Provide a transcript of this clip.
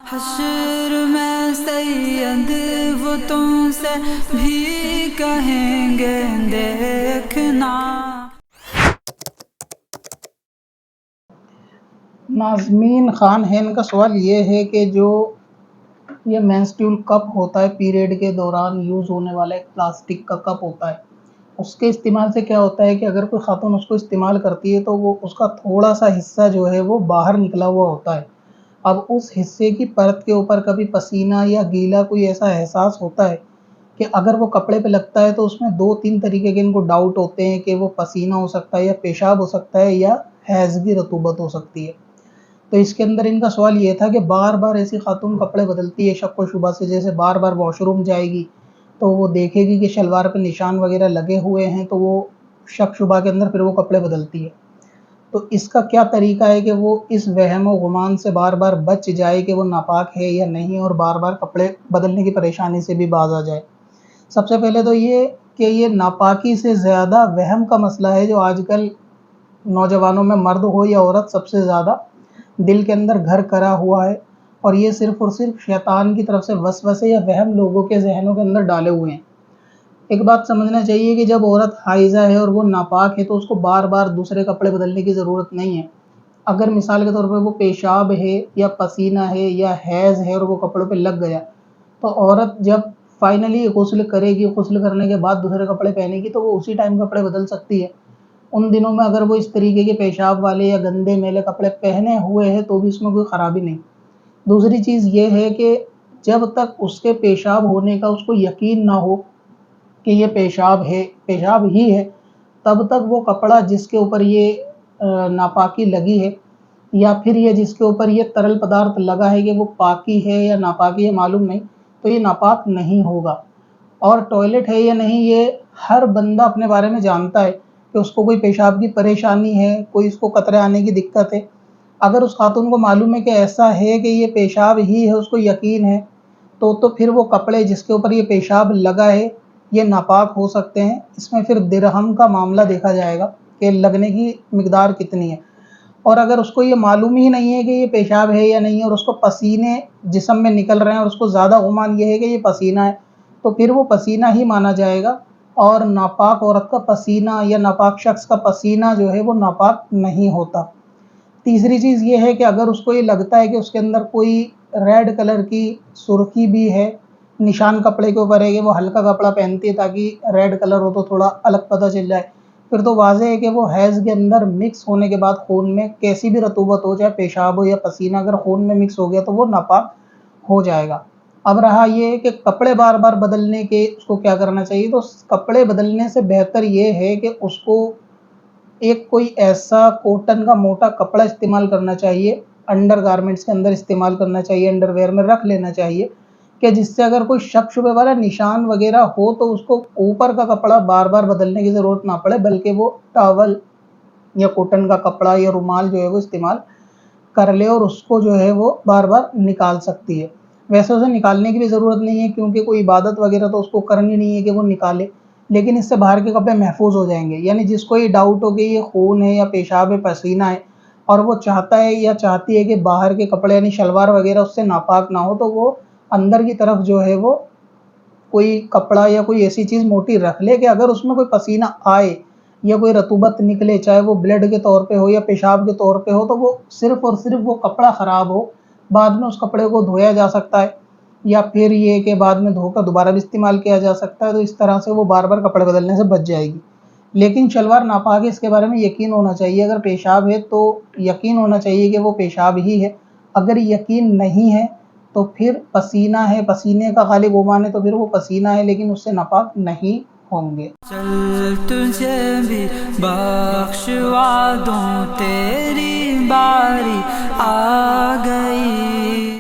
حشر میں سید وہ تم سے بھی کہیں گے دیکھنا۔ ناظمین، خان ہین کا سوال یہ ہے کہ جو یہ مینسٹریول کپ ہوتا ہے، پیریڈ کے دوران یوز ہونے والا ایک پلاسٹک کا کپ ہوتا ہے، اس کے استعمال سے کیا ہوتا ہے کہ اگر کوئی خاتون اس کو استعمال کرتی ہے تو وہ اس کا تھوڑا سا حصہ جو ہے وہ باہر نکلا ہوا ہوتا ہے۔ اب اس حصے کی پرت کے اوپر کبھی پسینہ یا گیلا کوئی ایسا احساس ہوتا ہے کہ اگر وہ کپڑے پہ لگتا ہے تو اس میں 2-3 طریقے کے ان کو ڈاؤٹ ہوتے ہیں کہ وہ پسینہ ہو سکتا ہے یا پیشاب ہو سکتا ہے یا حیض کی رطوبت ہو سکتی ہے۔ تو اس کے اندر ان کا سوال یہ تھا کہ بار بار ایسی خاتون کپڑے بدلتی ہے شک و شبہ سے، جیسے بار بار واش روم جائے گی تو وہ دیکھے گی کہ شلوار پہ نشان وغیرہ لگے ہوئے ہیں تو وہ شک شبہ کے اندر پھر وہ کپڑے بدلتی ہے۔ تو اس کا کیا طریقہ ہے کہ وہ اس وہم و گمان سے بار بار بچ جائے کہ وہ ناپاک ہے یا نہیں، اور بار بار کپڑے بدلنے کی پریشانی سے بھی باز آ جائے؟ سب سے پہلے تو یہ کہ یہ ناپاکی سے زیادہ وہم کا مسئلہ ہے جو آج کل نوجوانوں میں، مرد ہو یا عورت، سب سے زیادہ دل کے اندر گھر کرا ہوا ہے، اور یہ صرف اور صرف شیطان کی طرف سے وسوسے یا وہم لوگوں کے ذہنوں کے اندر ڈالے ہوئے ہیں۔ ایک بات سمجھنا چاہیے کہ جب عورت حائضہ ہے اور وہ ناپاک ہے تو اس کو بار بار دوسرے کپڑے بدلنے کی ضرورت نہیں ہے۔ اگر مثال کے طور پر وہ پیشاب ہے یا پسینہ ہے یا حیض ہے اور وہ کپڑوں پہ لگ گیا، تو عورت جب فائنلی غسل کرے گی، غسل کرنے کے بعد دوسرے کپڑے پہنے گی تو وہ اسی ٹائم کپڑے بدل سکتی ہے۔ ان دنوں میں اگر وہ اس طریقے کے پیشاب والے یا گندے میلے کپڑے پہنے ہوئے ہیں تو بھی اس میں کوئی خرابی نہیں۔ دوسری چیز یہ ہے کہ جب تک اس کے پیشاب ہونے کا اس کو یقین نہ ہو کہ یہ پیشاب ہے، پیشاب ہی ہے، تب تک وہ کپڑا جس کے اوپر یہ ناپاکی لگی ہے یا پھر یہ جس کے اوپر یہ ترل پدارتھ لگا ہے کہ وہ پاکی ہے یا ناپاکی ہے معلوم نہیں، تو یہ ناپاک نہیں ہوگا۔ اور ٹوائلٹ ہے یا نہیں، یہ ہر بندہ اپنے بارے میں جانتا ہے کہ اس کو کوئی پیشاب کی پریشانی ہے، کوئی اس کو قطرے آنے کی دقت ہے۔ اگر اس خاتون کو معلوم ہے کہ ایسا ہے کہ یہ پیشاب ہی ہے، اس کو یقین ہے، تو پھر وہ کپڑے جس کے اوپر یہ پیشاب لگا ہے یہ ناپاک ہو سکتے ہیں۔ اس میں پھر درہم کا معاملہ دیکھا جائے گا کہ لگنے کی مقدار کتنی ہے۔ اور اگر اس کو یہ معلوم ہی نہیں ہے کہ یہ پیشاب ہے یا نہیں، اور اس کو پسینے جسم میں نکل رہے ہیں اور اس کو زیادہ گمان یہ ہے کہ یہ پسینہ ہے، تو پھر وہ پسینہ ہی مانا جائے گا، اور ناپاک عورت کا پسینہ یا ناپاک شخص کا پسینہ جو ہے وہ ناپاک نہیں ہوتا۔ تیسری چیز یہ ہے کہ اگر اس کو یہ لگتا ہے کہ اس کے اندر کوئی ریڈ کلر کی سرخی بھی ہے، نشان کپڑے کے اوپر ہے کہ وہ ہلکا کپڑا پہنتی ہے تاکہ ریڈ کلر ہو تو تھوڑا الگ پتہ چل جائے، پھر تو واضح ہے کہ وہ حیض کے اندر مکس ہونے کے بعد خون میں کیسی بھی رطوبت ہو، چاہے پیشاب ہو یا پسینہ، اگر خون میں مکس ہو گیا تو وہ ناپاک ہو جائے گا۔ اب رہا یہ کہ کپڑے بار بار بدلنے کے اس کو کیا کرنا چاہیے، تو کپڑے بدلنے سے بہتر یہ ہے کہ اس کو ایک کوئی ایسا کوٹن کا موٹا کپڑا استعمال کرنا چاہیے، انڈر گارمنٹس کے اندر استعمال کرنا چاہیے، انڈر ویئر میں رکھ لینا چاہیے، کہ جس سے اگر کوئی شک شبے والا نشان وغیرہ ہو تو اس کو اوپر کا کپڑا بار بار بدلنے کی ضرورت نہ پڑے، بلکہ وہ ٹاول یا کوٹن کا کپڑا یا رومال جو ہے وہ استعمال کر لے اور اس کو جو ہے وہ بار بار نکال سکتی ہے۔ ویسے اسے نکالنے کی بھی ضرورت نہیں ہے کیونکہ کوئی عبادت وغیرہ تو اس کو کرنی نہیں ہے کہ وہ نکالے، لیکن اس سے باہر کے کپڑے محفوظ ہو جائیں گے۔ یعنی جس کو یہ ڈاؤٹ ہو کہ یہ خون ہے یا پیشاب ہے، پسینہ ہے، اور وہ چاہتا ہے یا چاہتی ہے کہ باہر کے کپڑے یعنی شلوار وغیرہ اس سے ناپاک نہ ہو، تو وہ اندر کی طرف جو ہے وہ کوئی کپڑا یا کوئی ایسی چیز موٹی رکھ لے کہ اگر اس میں کوئی پسینہ آئے یا کوئی رطوبت نکلے، چاہے وہ بلڈ کے طور پہ ہو یا پیشاب کے طور پہ ہو، تو وہ صرف اور صرف وہ کپڑا خراب ہو، بعد میں اس کپڑے کو دھویا جا سکتا ہے، یا پھر یہ کہ بعد میں دھو کر دوبارہ بھی استعمال کیا جا سکتا ہے، تو اس طرح سے وہ بار بار کپڑے بدلنے سے بچ جائے گی۔ لیکن شلوار ناپاک ہے اس کے بارے میں یقین ہونا چاہیے، اگر پیشاب ہے تو یقین ہونا چاہیے کہ وہ پیشاب ہی ہے، اگر یقین نہیں ہے تو پھر پسینہ ہے، پسینے کا غالب گمان ہے تو پھر وہ پسینہ ہے لیکن اس سے ناپاک نہیں ہوں گے۔ چل تجھے بھی بخشوا دوں، تیری باری آ گئی۔